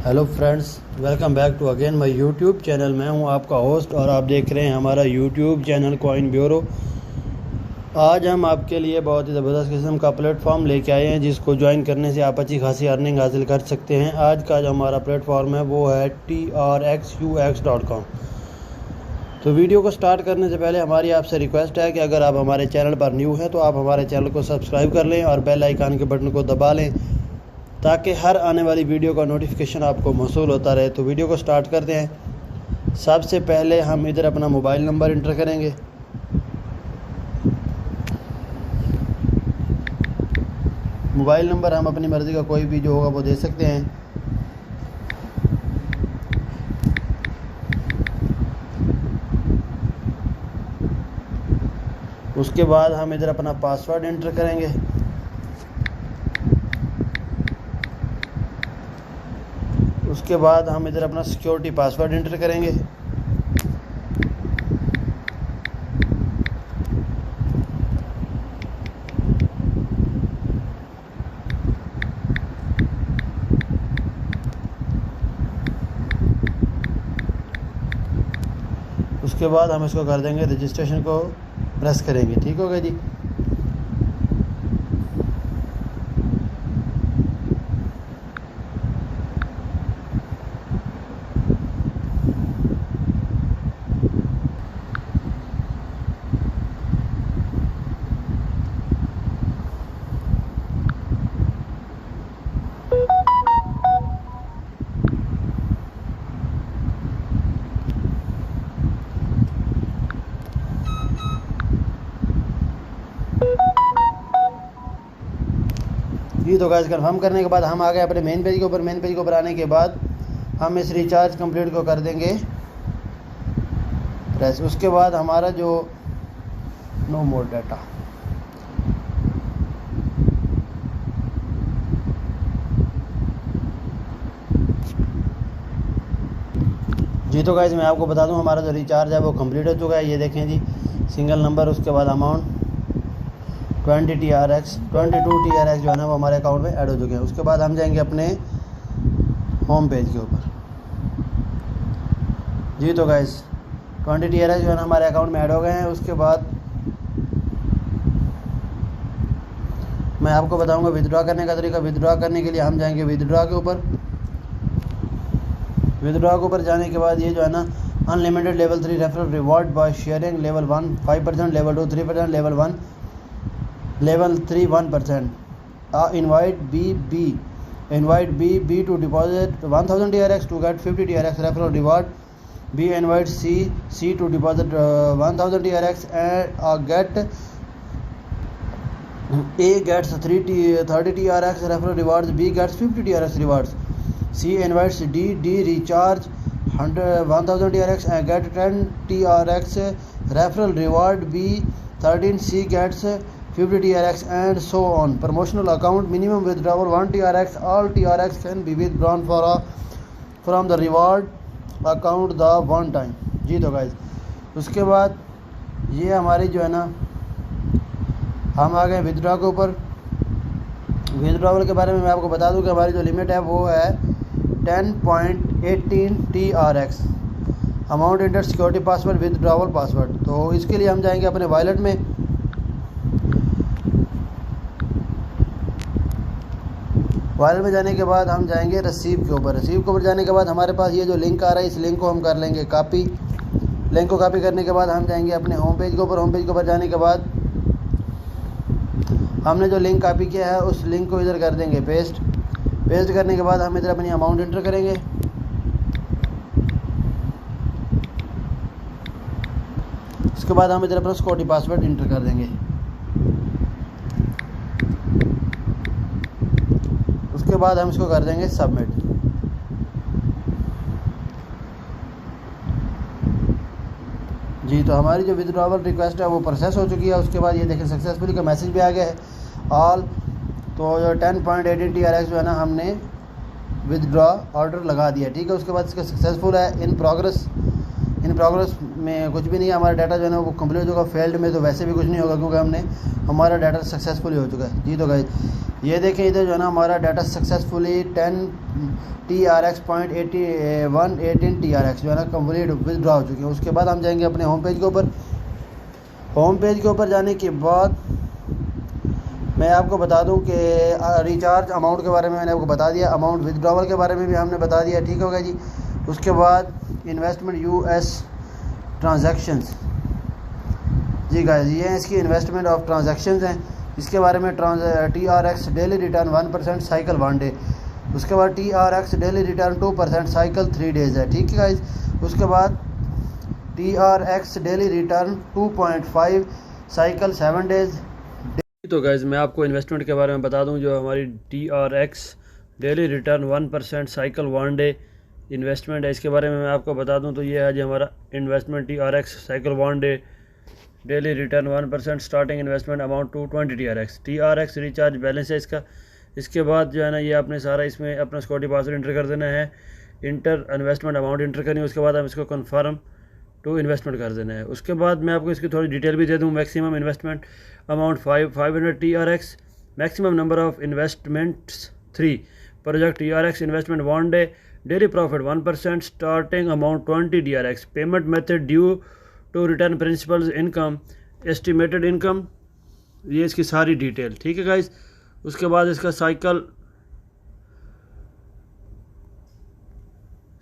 Hello friends, welcome back to again my YouTube channel. मैं हूं आपका होस्ट और आप देख रहे हैं हमारा यूट्यूब चैनल कॉइन ब्यूरो। आज हम आपके लिए बहुत ही ज़बरदस्त किस्म का प्लेटफॉर्म लेके आए हैं जिसको ज्वाइन करने से आप अच्छी खासी अर्निंग हासिल कर सकते हैं। आज का जो हमारा प्लेटफॉर्म है वो है trxux.com। तो वीडियो को स्टार्ट करने से पहले हमारी आपसे रिक्वेस्ट है कि अगर आप हमारे चैनल पर न्यू हैं तो आप हमारे चैनल को सब्सक्राइब कर लें और बेल आइकन के बटन को दबा लें ताकि हर आने वाली वीडियो का नोटिफिकेशन आपको मौसूल होता रहे। तो वीडियो को स्टार्ट करते हैं। सबसे पहले हम इधर अपना मोबाइल नंबर इंटर करेंगे। मोबाइल नंबर हम अपनी मर्ज़ी का कोई भी जो होगा वो दे सकते हैं। उसके बाद हम इधर अपना पासवर्ड इंटर करेंगे। उसके बाद हम इधर अपना सिक्योरिटी पासवर्ड इंटर करेंगे। उसके बाद हम इसको कर देंगे, रजिस्ट्रेशन को प्रेस करेंगे। ठीक हो गया जी। जी तो गाइस, कंफर्म करने के बाद हम आ गए अपने मेन पेज के ऊपर। मेन पेज के ऊपर आने के बाद हम इस रिचार्ज कंप्लीट को कर देंगे प्रेस। उसके बाद हमारा जो नो मोर डाटा, जी तो गाइस मैं आपको बता दूं हमारा जो रिचार्ज है वो कंप्लीट हो चुका है। ये देखें जी, सिंगल नंबर, उसके बाद अमाउंट 22 TRX जो है ना वो हमारे अकाउंट में ऐड हो चुके हैं। उसके बाद हम जाएंगे अपने होम पेज के ऊपर। जी तो गाइस 20 TRX जो है ना हमारे अकाउंट में ऐड हो गए हैं। उसके बाद मैं आपको बताऊंगा विथड्रॉ करने का तरीका। विथड्रॉ करने के लिए हम जाएंगे विथड्रॉ के ऊपर। विथड्रॉ के ऊपर जाने के बाद ये जो है ना unlimited level 3 referral reward bye sharing, level 1 5%, level 2 3%, level 3 1%. Invite B to deposit 1000 TRX to get 50 TRX referral reward. B invite C to deposit 1000 TRX and A gets 30 TRX referral rewards. B gets 50 TRX rewards. C invites D recharge 1000 TRX and get 10 TRX referral reward. B 13. C gets 50 TRX and so on. Promotional account minimum withdrawal 1 TRX. All TRX can be withdrawn from the reward account the one time. जी तो guys, उसके बाद ये हमारी जो है ना हम आ गए विथड्रॉ के ऊपर। विथड्रॉवल के बारे में मैं आपको बता दूं कि हमारी जो लिमिट है वो है 10.18 TRX। Amount inter security password withdrawal password. तो इसके लिए हम जाएंगे अपने वॉलेट में। वॉलेट में जाने के बाद हम जाएंगे रिसीव के ऊपर। रिसीव के ऊपर जाने के बाद हमारे पास ये जो लिंक आ रहा है, इस लिंक को हम कर लेंगे कॉपी। लिंक को कॉपी करने के बाद हम जाएंगे अपने होम पेज के ऊपर। होम पेज के ऊपर जाने के बाद हमने जो लिंक कॉपी किया है उस लिंक को इधर कर देंगे पेस्ट। पेस्ट करने के बाद हम इधर अपनी अमाउंट इंटर करेंगे। उसके बाद हम इधर अपना सिक्योरिटी पासवर्ड इंटर कर देंगे। उसके बाद हम इसको कर देंगे सबमिट। जी तो हमारी जो विथड्रॉवल रिक्वेस्ट है वो प्रोसेस हो चुकी है। उसके बाद ये देखें सक्सेसफुली का मैसेज भी आ गया है ऑल। तो जो 10.18 TRX जो है ना हमने विथड्रॉ ऑर्डर लगा दिया। ठीक है, उसके बाद इसका सक्सेसफुल है, इन प्रोग्रेस इन प्रोग्रेस में कुछ भी नहीं है, हमारा डाटा जो है ना वो कंप्लीट होगा। फेल्ड में तो वैसे भी कुछ नहीं होगा क्योंकि हमने हमारा डाटा सक्सेसफुली हो चुका है जी। तो गाइस ये देखें इधर जो है ना हमारा डाटा सक्सेसफुली 10 TRX 0.118 TRX जो है ना कंप्लीट विदड्रॉ हो चुके हैं। उसके बाद हम जाएंगे अपने होम पेज के ऊपर। होम पेज के ऊपर जाने के बाद मैं आपको बता दूं कि रिचार्ज अमाउंट के बारे में मैंने आपको बता दिया, अमाउंट विदड्रॉवल के बारे में भी हमने बता दिया, ठीक होगा जी। उसके बाद इन्वेस्टमेंट US ट्रांजैक्शंस जी गाइस, ये हैं इसकी इन्वेस्टमेंट ऑफ ट्रांजैक्शंस हैं। इसके बारे में TRX daily return 1% cycle 1 day. उसके बाद TRX daily return 2% cycle 3 days है, ठीक है गाइस। उसके बाद TRX daily return 2.5 cycle 7 days. तो गाइस मैं आपको इन्वेस्टमेंट के बारे में बता दूं, जो हमारी TRX daily return 1% cycle 1 day investment है, इसके बारे में मैं आपको बता दूं। तो ये है जी हमारा investment TRX cycle 1 day daily return 1% starting investment amount 220 TRX recharge balance है इसका। इसके बाद जो है ना ये आपने सारा इसमें अपना सिक्योरिटी पासवर्ड इंटर कर देना है, इंटर इन्वेस्टमेंट अमाउंट इंटर करनी है। उसके बाद हम इसको कन्फर्म टू इन्वेस्टमेंट कर देना है। उसके बाद मैं आपको इसकी थोड़ी डिटेल भी दे दूँ। Maximum investment amount 500 TRX, maximum number of investments 3, project TRX investment 1 day, daily profit 1%, starting amount 20 TRX, payment method due to return principals income, estimated income, ये इसकी सारी डिटेल, ठीक है गाइस। उसके बाद इसका साइकिल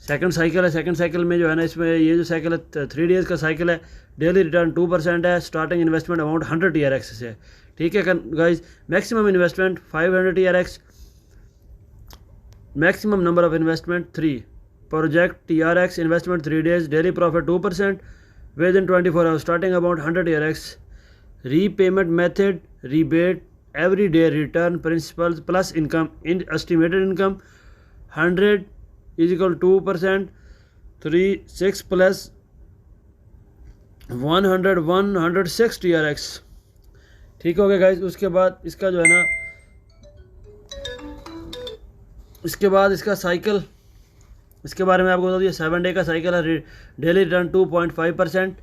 सेकंड साइकिल है। Second cycle में जो है ना इसमें ये जो साइकिल है 3 डेज़ का साइकिल है, डेली रिटर्न 2% है, स्टार्टिंग इन्वेस्टमेंट अमाउंट 100 TRX से, ठीक है guys. Maximum investment 500 TRX, maximum number of investment 3, project TRX investment 3 days, daily profit 2% विद इन 24 hours, starting amount 100 TRX, repayment method rebate every day, return principal plus income in estimated income 100 is equal 2%, 6 plus 106 TRX, ठीक हो गया guys. उसके बाद इसका जो है ना इसके बाद इसका साइकिल, इसके बारे में आपको बता दिया 7 डे का साइकिल है, डेली रिटर्न 2.5%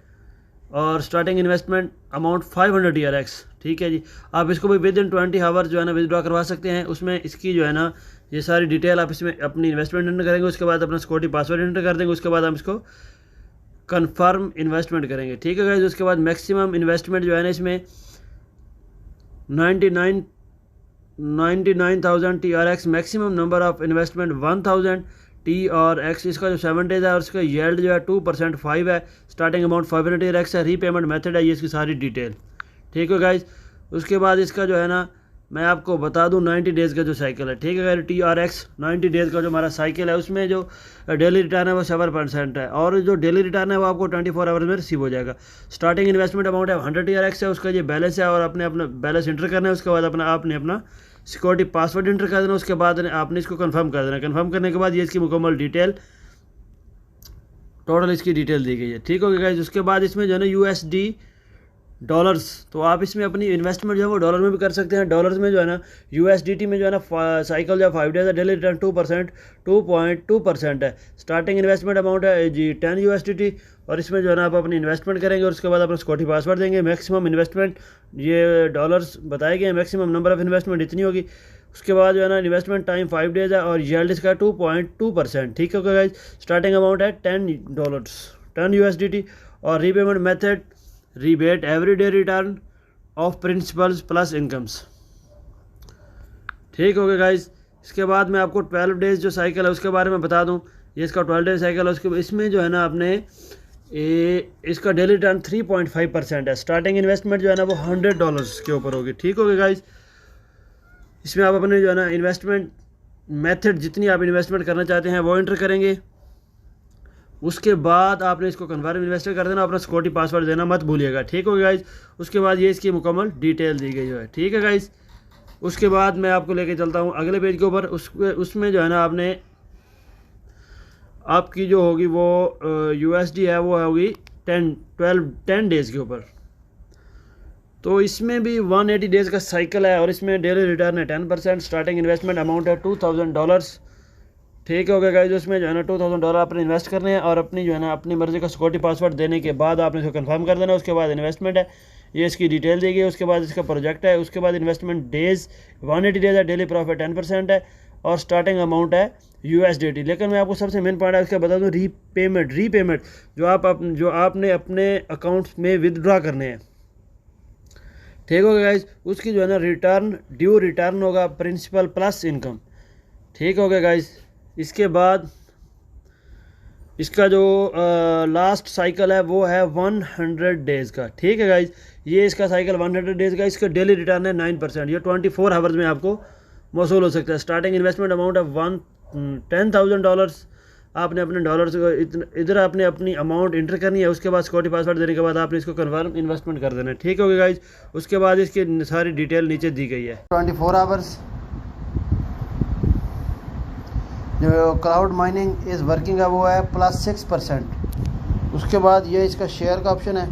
और स्टार्टिंग इन्वेस्टमेंट अमाउंट 500 TRX, ठीक है जी। आप इसको भी विद इन 20 आवर जो है ना विदड्रॉ करवा सकते हैं। उसमें इसकी जो है ना ये सारी डिटेल आप इसमें अपनी इन्वेस्टमेंट एंटर करेंगे, उसके बाद अपना सिक्योरिटी पासवर्ड एंटर कर देंगे, उसके बाद हम इसको कन्फर्म इन्वेस्टमेंट करेंगे, ठीक है गाइस। उसके बाद मैक्सिमम इन्वेस्टमेंट जो है ना इसमें 99,000 TRX, maximum number of investment 1000 TRX। इसका जो 7 डेज है और उसका येल्ड जो है 2% 5 है, स्टार्टिंग अमाउंट 500 TRX है, रीपेमेंट मेथड है, ये इसकी सारी डिटेल, ठीक है गाइस। उसके बाद इसका जो है ना मैं आपको बता दूं 90 डेज़ का जो साइकिल है, ठीक है। TRX 90 डेज़ का जो हमारा साइकिल है उसमें जो डेली रिटर्न है वो 7% है और जो डेली रिटर्न है वो आपको 24 आवर्स में रिसीव हो जाएगा। स्टार्टिंग इन्वेस्टमेंट अमाउंट है 100 TRX है, उसका ये बैलेंस है और अपने अपना बैलेंस इंटर करना है। उसके बाद आपने अपना सिक्योरिटी पासवर्ड इंटर कर देना, उसके बाद आपने इसको कंफर्म कर देना। कंफर्म करने के बाद ये इसकी मुकम्मल डिटेल, टोटल इसकी डिटेल दी गई है, ठीक हो गया गाइस। उसके बाद इसमें जो है ना USD डॉलर्स, तो आप इसमें अपनी इन्वेस्टमेंट जो है वो डॉलर में भी कर सकते हैं। डॉलर्स में जो है ना USDT में जो है ना साइकिल जो है 5 डेज है, डेली रिटर्न 2.2% है, स्टार्टिंग इन्वेस्टमेंट अमाउंट है जी 10 USDT और इसमें जो है ना आप अपनी इन्वेस्टमेंट करेंगे और उसके बाद अपना सिक्योरिटी पासवर्ड देंगे। मैक्सिमम इन्वेस्टमेंट ये डॉलर्स बताए गए हैं, मैक्सिमम नंबर ऑफ इन्वेस्टमेंट इतनी होगी। उसके बाद जो है ना इन्वेस्टमेंट टाइम 5 डेज है और येल्ड इसका 2.2%, ठीक है गाइस। स्टार्टिंग अमाउंट है $10 USDT और repayment method rebate every day return of principles plus incomes, ठीक हो गया गाइस। इसके बाद मैं आपको 12 डेज जो साइकिल है उसके बारे में बता दूं। ये इसका 12 डेज साइकिल है, उसके इसमें जो है ना आपने इसका डेली रिटर्न 3.5% है, स्टार्टिंग इन्वेस्टमेंट जो है ना वो $100 के ऊपर होगी, ठीक हो गया गाइस। इसमें आप अपने जो है ना इन्वेस्टमेंट मेथड जितनी आप इन्वेस्टमेंट करना चाहते हैं वो एंटर करेंगे। उसके बाद आपने इसको कन्फर्म इन्वेस्टर कर देना, अपना सिक्योरिटी पासवर्ड देना मत भूलिएगा, ठीक हो गया गाइस। उसके बाद ये इसकी मुकम्मल डिटेल दी गई है, ठीक है गाइस। उसके बाद मैं आपको लेके चलता हूँ अगले पेज के ऊपर। उसमें जो है ना आपने आपकी जो होगी वो USD है वो होगी 10 डेज़ के ऊपर। तो इसमें भी 180 डेज़ का साइकिल है और इसमें डेली रिटर्न है 10%, स्टार्टिंग इन्वेस्टमेंट अमाउंट है $2000 ठीक हो गया गाइस। उसमें जो है ना $2000 आपने इन्वेस्ट करने हैं और अपनी जो है ना अपनी मर्ज़ी का सिक्योरिटी पासवर्ड देने के बाद आपने इसको कंफर्म कर देना। उसके बाद इन्वेस्टमेंट है, ये इसकी डिटेल दी गई है। उसके बाद इसका प्रोजेक्ट है। उसके बाद इन्वेस्टमेंट डेज़ 180 डेज़ है। डेली प्रॉफिट 10% है और स्टार्टिंग अमाउंट है USDT। लेकिन मैं आपको सबसे मेन पॉइंट है उसका बता दूँ, रीपेमेंट जो आपने अपने अकाउंट्स में विदड्रॉ करने हैं। ठीक हो गया गाइस। उसकी जो है ना रिटर्न होगा प्रिंसिपल प्लस इनकम। ठीक हो गया गाइस। इसके बाद इसका जो लास्ट साइकिल है वो है 100 डेज़ का। ठीक है गाइस, ये इसका साइकिल 100 डेज़ का। इसका डेली रिटर्न है 9%। ये 24 आवर्स में आपको मौसूल हो सकता है। स्टार्टिंग इन्वेस्टमेंट अमाउंट है $10,000। आपने अपने डॉलर्स को इधर आपने अपनी अमाउंट इंटर करनी है। उसके बाद सिक्योरिटी पासवर्ड देने के बाद आपने इसको कन्फर्म इन्वेस्टमेंट कर देना है। ठीक हो गया गाइस। उसके बाद इसकी सारी डिटेल नीचे दी गई है। 24 आवर्स जो क्लाउड माइनिंग इज़ वर्किंग है वो है +6%। उसके बाद ये इसका शेयर का ऑप्शन है।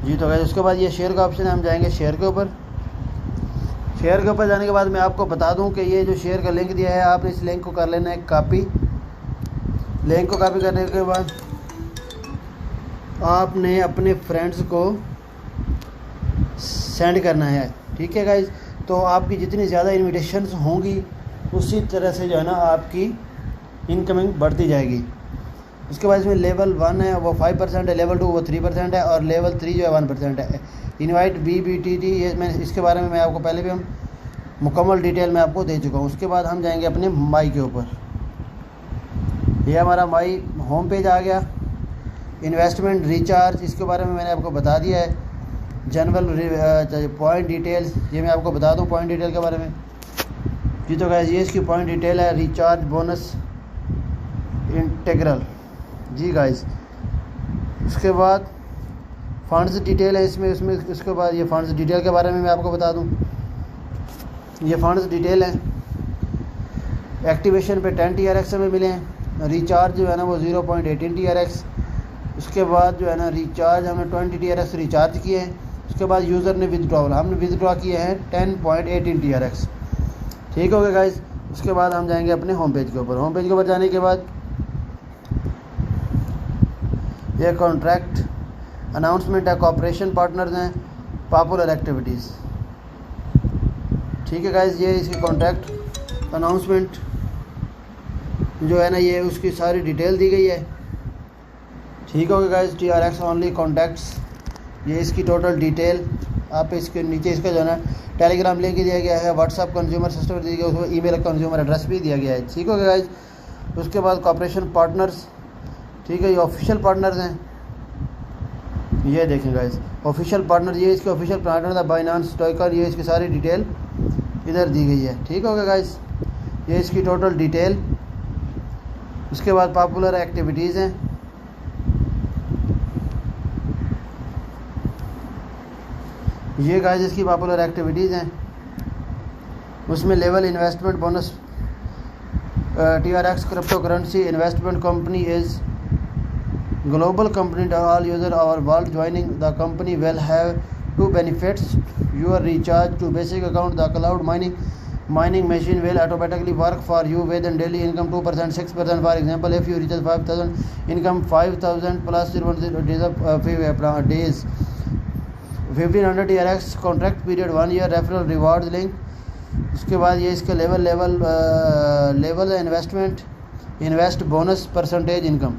जी तो गाइस, उसके बाद ये शेयर का ऑप्शन है। हम जाएंगे शेयर के ऊपर। शेयर के ऊपर जाने के बाद मैं आपको बता दूं कि ये जो शेयर का लिंक दिया है, आपने इस लिंक को कर लेना है कॉपी। लिंक को कॉपी करने के बाद आपने अपने फ्रेंड्स को सेंड करना है। ठीक है गाइस, तो आपकी जितनी ज़्यादा इन्विटेशंस होंगी उसी तरह से जो है ना आपकी इनकमिंग बढ़ती जाएगी। उसके बाद इसमें लेवल 1 है वो 5% है, लेवल 2 वो 3% है और लेवल 3 जो है 1% है। इनवाइट BBTT ये मैं इसके बारे में मैं आपको पहले भी हम मुकम्मल डिटेल में आपको दे चुका हूँ। उसके बाद हम जाएंगे अपने माई के ऊपर। ये हमारा माई होम पेज आ गया। इन्वेस्टमेंट रिचार्ज इसके बारे में मैंने आपको बता दिया है। जनरल पॉइंट डिटेल्स ये मैं आपको बता दूं पॉइंट डिटेल के बारे में। जी तो गाइस, ये इसकी पॉइंट डिटेल है। Recharge bonus integral. जी गाइस, उसके बाद फंड्स डिटेल है इसमें। उसके बाद ये फंड्स डिटेल के बारे में मैं आपको बता दूं। ये फंड्स डिटेल है। एक्टिवेशन पे 10 TRX हमें मिले हैं। रिचार्ज जो है ना वो 0.18 TRX। उसके बाद जो है ना रिचार्ज हमने 20 TRX रिचार्ज किए हैं। उसके बाद यूज़र ने विदड्रॉल हमने विदड्रॉ किए हैं 10.18 TRX। ठीक हो गया गाइस। उसके बाद हम जाएंगे अपने होम पेज के ऊपर। होम पेज के ऊपर जाने के बाद ये कॉन्ट्रैक्ट अनाउंसमेंट है, कॉपरेशन पार्टनर्स हैं, पॉपुलर एक्टिविटीज़। ठीक है गाइस, ये इसकी कॉन्ट्रैक्ट अनाउंसमेंट जो है ना ये उसकी सारी डिटेल दी गई है। ठीक हो गया गाइस। TRX ओनली कॉन्टैक्ट्स ये इसकी टोटल डिटेल। आप इसके नीचे इसका जो है ना टेलीग्राम लिंक दिया गया है, व्हाट्सअप कंज्यूमर सिस्टम दिया गया है, उसमें ईमेल कंज्यूमर एड्रेस भी दिया गया है। ठीक हो गया गाइस। उसके बाद कॉपरेशन पार्टनर्स। ठीक है, ये ऑफिशियल पार्टनर्स हैं। ये देखें गाइस, ऑफिशियल पार्टनर ये इसके ऑफिशियल पार्टनर था बाइनांस स्टॉकर। ये इसकी सारी डिटेल इधर दी गई है। ठीक हो गया गाइस, ये इसकी टोटल डिटेल। उसके बाद पॉपुलर एक्टिविटीज़ हैं। ये गाइस इसकी पॉपुलर एक्टिविटीज़ हैं। उसमें level investment bonus TRX crypto currency investment company is global company to all user our world joining the company will have two benefits. Your recharge to basic account, the cloud mining machine will automatically work for you with daily income 2%, 6%. For example, if you recharge 5,000 income 5,000 plus 0.0 days 1500 TRX contract period 1 year referral rewards link. उसके बाद ये इसका level invest bonus percentage income.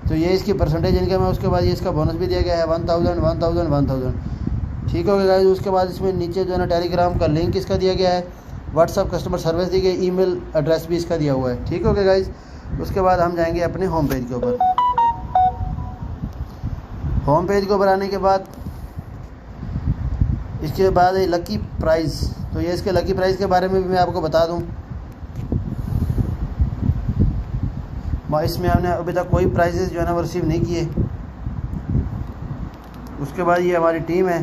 तो ये इसकी percentage income है। उसके बाद ये इसका बोनस भी दिया गया है 1000। ठीक हो गया गाइस। उसके बाद इसमें नीचे जो है ना टेलीग्राम का लिंक इसका दिया गया है, व्हाट्सअप कस्टमर सर्विस दी गई, ईमेल एड्रेस भी इसका दिया हुआ है। ठीक हो गया गाइस। उसके बाद हम जाएंगे अपने होम पेज के ऊपर। होम पेज के ऊपर आने के बाद इसके बाद ये लकी प्राइज़। तो ये इसके लकी प्राइज़ के बारे में भी मैं आपको बता दूं। इसमें हमने अभी तक कोई प्राइजेस जो है ना वो रिसीव नहीं किए। उसके बाद ये हमारी टीम है।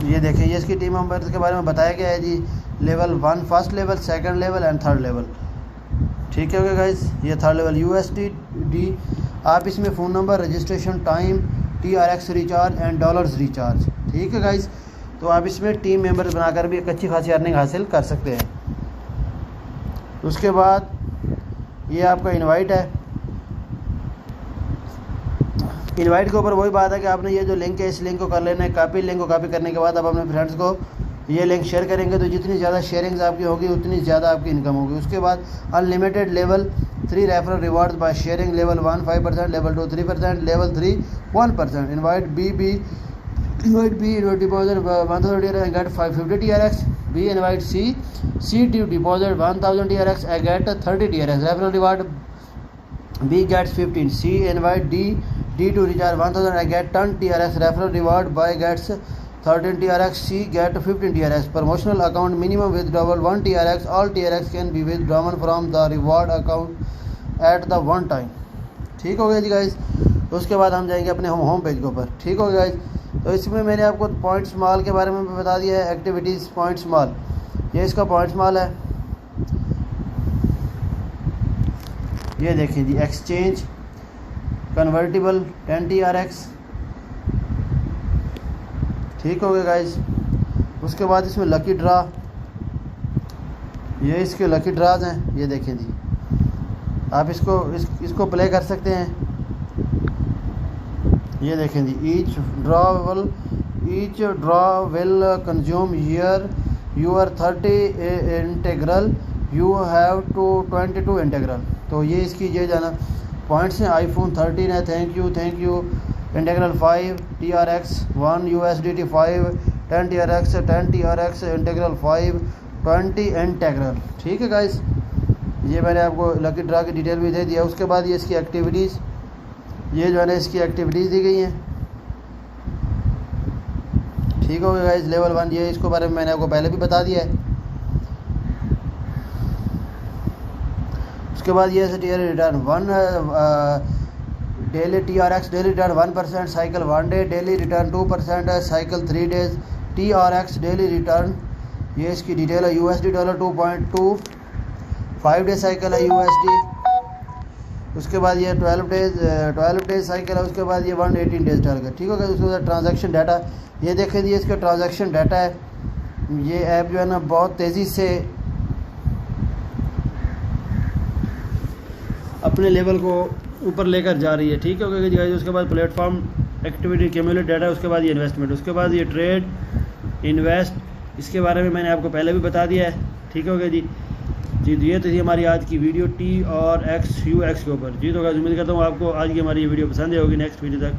ये देखें, ये इसकी टीम मेंबर्स के बारे में बताया गया है जी। Level 1 first level, second level and third level. ठीक है गाइस, ये थर्ड लेवल USD। आप इसमें phone number, registration time, TRX recharge and dollars recharge. ठीक है गाइस, तो आप इसमें टीम मेंबर्स बनाकर भी एक अच्छी खासी अर्निंग हासिल कर सकते हैं। उसके बाद ये आपका इनवाइट है। इनवाइट के ऊपर वही बात है कि आपने ये जो लिंक है इस लिंक को कर लेना है कॉपी। लिंक को कॉपी करने के बाद आप अपने फ्रेंड्स को ये लिंक शेयर करेंगे, तो जितनी ज़्यादा शेयरिंग्स आपकी होगी उतनी ज़्यादा आपकी इनकम होगी। उसके बाद unlimited level 3 referral rewards by sharing. Level 1 5%, level 2 3%, level 3 1%। Invite be deposit 1000 TRX I get 550 TRX. B invite C to deposit 1000 TRX I get 30 TRX. Referral reward B gets 15. C invite D to recharge 1000 I get 10 TRX. Referral reward Y gets 13 TRX. C get 15 TRX. Promotional account minimum withdrawal 1 TRX. All TRX can be withdrawn from the reward account at the one time. ठीक हो गया जी guys. उसके बाद हम जाएंगे अपने home page के ऊपर। ठीक हो गया गाइज। तो इसमें मैंने आपको पॉइंट्स मॉल के बारे में भी बता दिया है। एक्टिविटीज़ पॉइंट्स मॉल, ये इसका पॉइंट्स मॉल है। ये देखें जी, एक्सचेंज कन्वर्टिबल 10 TRX। ठीक हो गया गाइज। उसके बाद इसमें लकी ड्रा, ये इसके लकी ड्राज हैं। ये देखें जी, आप इसको प्ले कर सकते हैं। ये देखें जी, each draw will consume your 30 integral, you have to 22 integral. तो ये इसकी ये जाना पॉइंट्स हैं। आईफोन 13 है, thank you. Integral 5 TRX 1 USDT 5 10 TRX integral 5 20 integral. ठीक है गाइस, ये मैंने आपको लकी ड्रा की डिटेल भी दे दिया। उसके बाद ये इसकी एक्टिविटीज़, ये जो है ना इसकी एक्टिविटीज़ दी गई हैं। ठीक हो गया गाइस। लेवल 1 ये इसको बारे में मैंने आपको पहले भी बता दिया है। उसके बाद ये daily return 1 daily TRX daily return 1%, cycle 1 day daily return 2% है, cycle 3 days TRX daily return. ये इसकी डिटेल है। USD डॉलर 2.2 5 डे साइकिल है USD। उसके बाद ये 12 डेज साइकिल है। उसके बाद ये 118 डेज टारगेट। ठीक हो गया। उसके बाद ट्रांजैक्शन डाटा, ये देखें जी, इसका ट्रांजैक्शन डाटा है। ये ऐप जो है ना बहुत तेज़ी से अपने लेवल को ऊपर लेकर जा रही है। ठीक हो गया जी। उसके बाद प्लेटफॉर्म एक्टिविटी क्यूमुलेट डाटा, उसके बाद ये इन्वेस्टमेंट, उसके बाद ये ट्रेड इन्वेस्ट, इसके बारे में मैंने आपको पहले भी बता दिया है। ठीक हो गया जी। ये तो थी हमारी आज की वीडियो T और XUX के ऊपर। जी तो गाइस, उम्मीद करता हूँ आपको आज की हमारी ये वीडियो पसंद आई होगी। नेक्स्ट वीडियो तक